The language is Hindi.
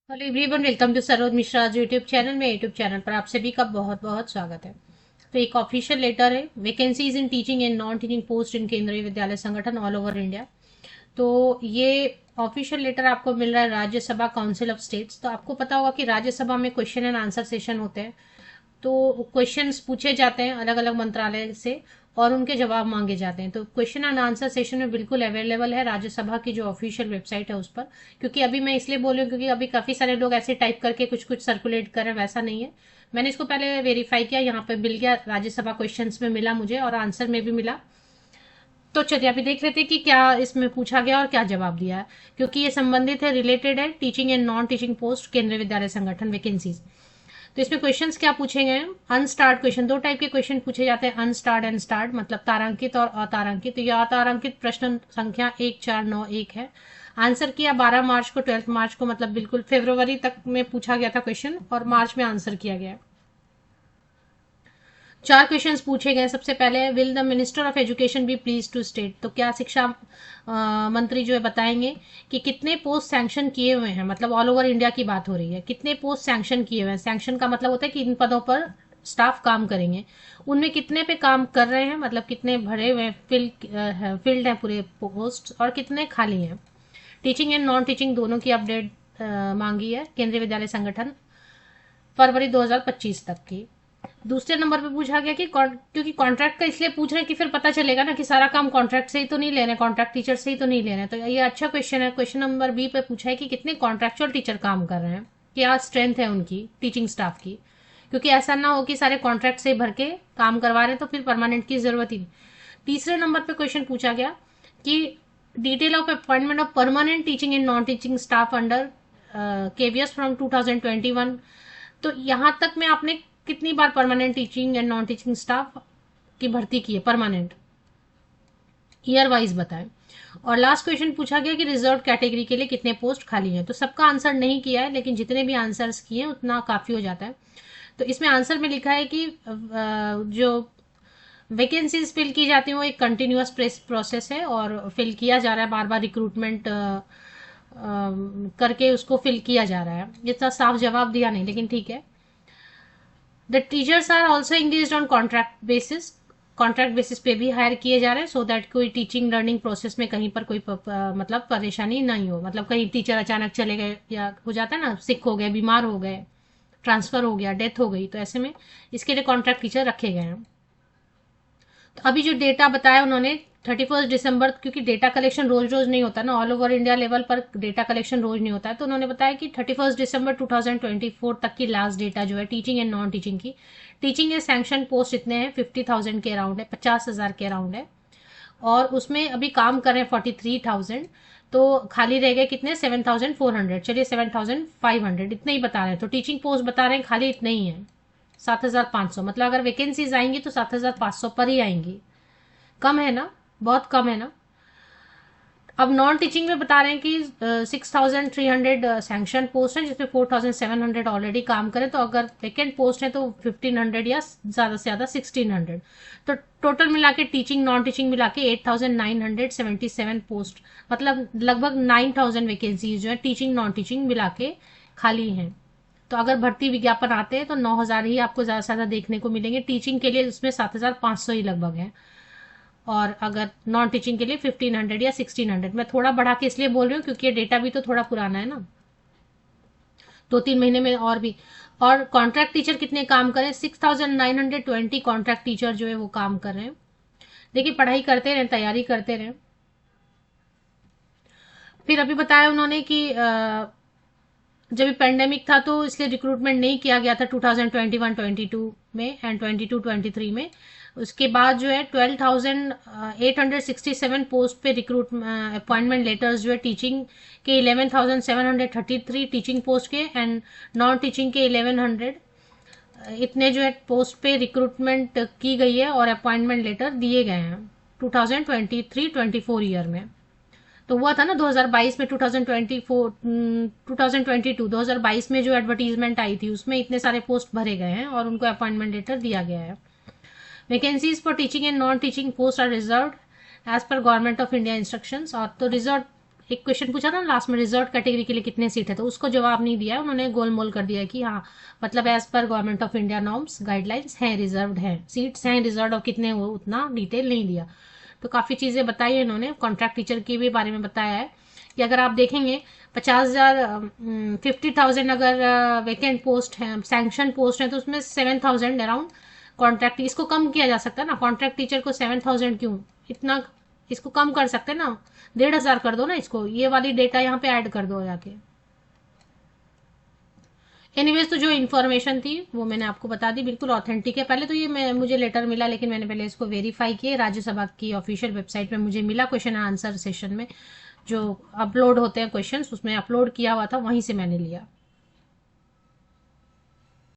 Hello everyone, welcome to Saroj Mishra YouTube channel में। यूट्यूब चैनल पर आप सभी का बहुत बहुत स्वागत है। तो एक ऑफिशियल लेटर है, vacancies in teaching and non teaching post इन केंद्रीय विद्यालय संगठन ऑल ओवर इंडिया। तो ये ऑफिशियल लेटर आपको मिल रहा है राज्यसभा काउंसिल ऑफ स्टेट्स। तो आपको पता होगा कि राज्यसभा में क्वेश्चन एंड आंसर सेशन होते हैं। तो क्वेश्चंस पूछे जाते हैं अलग अलग मंत्रालय से और उनके जवाब मांगे जाते हैं। तो क्वेश्चन एंड आंसर सेशन में बिल्कुल अवेलेबल है राज्यसभा की जो ऑफिशियल वेबसाइट है उस पर। क्योंकि अभी मैं इसलिए बोल रही हूँ क्योंकि अभी काफी सारे लोग ऐसे टाइप करके कुछ कुछ सर्कुलेट कर रहे हैं, वैसा नहीं है। मैंने इसको पहले वेरीफाई किया, यहाँ पे मिल गया, राज्यसभा क्वेश्चन में मिला मुझे और आंसर में भी मिला। तो चलिए अभी देख लेते हैं कि क्या इसमें पूछा गया और क्या जवाब दिया है, क्योंकि ये संबंधित है, रिलेटेड है teaching and non teaching post केंद्रीय विद्यालय संगठन वैकेंसीज। तो इसमें क्वेश्चंस क्या पूछे गए हैं? अनस्टार्ड क्वेश्चन, दो टाइप के क्वेश्चन पूछे जाते हैं, अनस्टार्ड एंड स्टार्ड, मतलब तारांकित और अतारांकित। तो यह अतारांकित प्रश्न संख्या 1491 है। आंसर किया 12 मार्च को, 12 मार्च को, मतलब बिल्कुल फरवरी तक में पूछा गया था क्वेश्चन और मार्च में आंसर किया गया। चार क्वेश्चंस पूछे गए। सबसे पहले will the minister of education be please to state, तो क्या शिक्षा मंत्री जो है बताएंगे कि कितने पोस्ट सैंक्शन किए हुए हैं। मतलब ऑल ओवर इंडिया की बात हो रही है, कितने पोस्ट सैंक्शन किए हुए हैं। सैंक्शन का मतलब होता है कि इन पदों पर स्टाफ काम करेंगे, उनमें कितने पे काम कर रहे हैं, मतलब कितने भरे हुए फिल्ड है पूरे पोस्ट और कितने खाली हैं। टीचिंग एंड नॉन टीचिंग दोनों की अपडेट मांगी है केंद्रीय विद्यालय संगठन फरवरी 2025 तक की। दूसरे नंबर पे पूछा गया कि क्योंकि कॉन्ट्रैक्ट का इसलिए पूछ रहे हैं कि फिर पता चलेगा ना कि सारा काम कॉन्ट्रैक्ट से ही तो नहीं ले रहे, कॉन्ट्रैक्ट टीचर से ही तो नहीं ले रहे। तो ये अच्छा क्वेश्चन है। क्वेश्चन नंबर बी पे पूछा है कि कितने कॉन्ट्रैक्चुअल टीचर काम कर रहे हैं, क्या स्ट्रेंथ है उनकी टीचिंग स्टाफ की, क्योंकि ऐसा ना हो कि सारे कॉन्ट्रैक्ट से भर के काम करवा रहे हैं तो फिर परमानेंट की जरूरत ही नहीं। तीसरे नंबर पे क्वेश्चन पूछा गया कि detail of appointment of permanent teaching and non teaching staff under KVS from 2021। तो यहां तक में आपने कितनी बार permanent teaching and non teaching staff की भर्ती की है, परमानेंट, ईयर वाइज बताएं। और लास्ट क्वेश्चन पूछा गया कि रिजर्व कैटेगरी के लिए कितने पोस्ट खाली हैं। तो सबका आंसर नहीं किया है, लेकिन जितने भी आंसर्स किए हैं उतना काफी हो जाता है। तो इसमें आंसर में लिखा है कि जो वैकेंसीज फिल की जाती हैं वो एक कंटिन्यूअस प्रोसेस है और फिल किया जा रहा है, बार बार रिक्रूटमेंट करके उसको फिल किया जा रहा है। इतना साफ जवाब दिया नहीं, लेकिन ठीक है। The teachers are also engage on contract basis पे भी हायर किए जा रहे हैं, सो दैट कोई टीचिंग लर्निंग प्रोसेस में कहीं पर कोई मतलब परेशानी नहीं हो। मतलब कहीं टीचर अचानक चले गए या हो जाता है ना, सिक हो गए, बीमार हो गए, ट्रांसफर हो गया, डेथ हो गई, तो ऐसे में इसके लिए कॉन्ट्रैक्ट टीचर रखे गए हैं। तो अभी जो डेटा बताया उन्होंने 31 दिसंबर, क्योंकि डेटा कलेक्शन रोज रोज नहीं होता ना, ऑल ओवर इंडिया लेवल पर डेटा कलेक्शन रोज नहीं होता है, तो उन्होंने बताया कि 31 दिसंबर 2024 तक की लास्ट डेटा जो है टीचिंग एंड नॉन टीचिंग की। टीचिंग एंड सैंक्शन पोस्ट इतने हैं, 50,000 के अराउंड है, 50,000 के अराउंड है। और उसमें अभी काम कर रहे हैं 43,000। तो खाली रह गए कितने, 7,400। चलिए 7,500 इतने ही बता रहे हैं। तो टीचिंग पोस्ट बता रहे हैं खाली इतने ही है, 7,500। मतलब अगर वैकेंसीज आएंगी तो 7,500 पर ही आएंगी। कम है ना, बहुत कम है ना। अब नॉन टीचिंग में बता रहे हैं कि 6,300 सैंक्शन पोस्ट है, जिसमें 4,700 ऑलरेडी काम करें। तो अगर वैकेंट पोस्ट है तो 1,500 या ज्यादा से ज्यादा 1,600। तो टोटल मिला के टीचिंग नॉन टीचिंग मिला के 8,977 पोस्ट, मतलब लगभग 9,000 वैकेंसीज जो है टीचिंग नॉन टीचिंग मिला के खाली हैं। तो अगर भर्ती विज्ञापन आते हैं तो 9,000 ही आपको ज्यादा से ज्यादा देखने को मिलेंगे। टीचिंग के लिए उसमें 7,500 ही लगभग है, और अगर नॉन टीचिंग के लिए 1,500 या 1,600। मैं थोड़ा बढ़ा के इसलिए बोल रही हूँ क्योंकि ये डेटा भी तो थोड़ा पुराना है ना, 2-3 महीने में और भी। और कॉन्ट्रैक्ट टीचर कितने काम करें, 6,920 कॉन्ट्रैक्ट टीचर जो है वो काम कर रहे हैं। देखिए पढ़ाई करते रहे, तैयारी करते रहे। फिर अभी बताया उन्होंने कि जब पेंडेमिक था तो इसलिए रिक्रूटमेंट नहीं किया गया था 2021-22 में एंड 22-23 में। उसके बाद जो है 12,867 पोस्ट पे रिक्रूट अपॉइंटमेंट लेटर्स जो है टीचिंग के 11,733 टीचिंग पोस्ट के एंड नॉन टीचिंग के 1,100 इतने जो है पोस्ट पे रिक्रूटमेंट की गई है और अपॉइंटमेंट लेटर दिए गए हैं 2023-24 ईयर में। तो हुआ था ना 2022 में, 2022 में जो एडवर्टीजमेंट आई थी उसमें इतने सारे पोस्ट भरे गए हैं और उनको अपॉइंटमेंट लेटर दिया गया है। Vacancies for teaching and non teaching post are reserve as per government of India instructions. और तो रिजर्व एक क्वेश्चन पूछा था ना लास्ट में, रिजर्व कैटेगरी के लिए कितने सीट है, तो उसको जवाब नहीं दिया, उन्होंने गोलमोल कर दिया कि हाँ मतलब as per government of India norms guidelines हैं, रिजर्व्ड हैं सीट्स हैं रिजर्व, और कितने, वो उतना डिटेल नहीं दिया। तो काफ़ी चीज़ें बताई है इन्होंने। कॉन्ट्रैक्ट टीचर के भी बारे में बताया है कि अगर आप देखेंगे 50,000 50,000 अगर वैकेंट पोस्ट है, सैंक्शन पोस्ट है, तो उसमें 7,000 अराउंड कॉन्ट्रैक्ट, इसको कम किया जा सकता है ना, कॉन्ट्रैक्ट टीचर को 7,000 क्यों, इतना इसको कम कर सकते हैं ना, 1,500 कर दो ना इसको, ये वाली डेटा यहाँ पे ऐड कर दो जाके। एनीवेज तो जो इन्फॉर्मेशन थी वो मैंने आपको बता दी, बिल्कुल ऑथेंटिक है। पहले तो ये मुझे लेटर मिला, लेकिन मैंने पहले इसको वेरीफाई किया, राज्यसभा की ऑफिशियल वेबसाइट पे मुझे मिला, क्वेश्चन आंसर सेशन में जो अपलोड होते हैं क्वेश्चंस, उसमें अपलोड किया हुआ था, वहीं से मैंने लिया।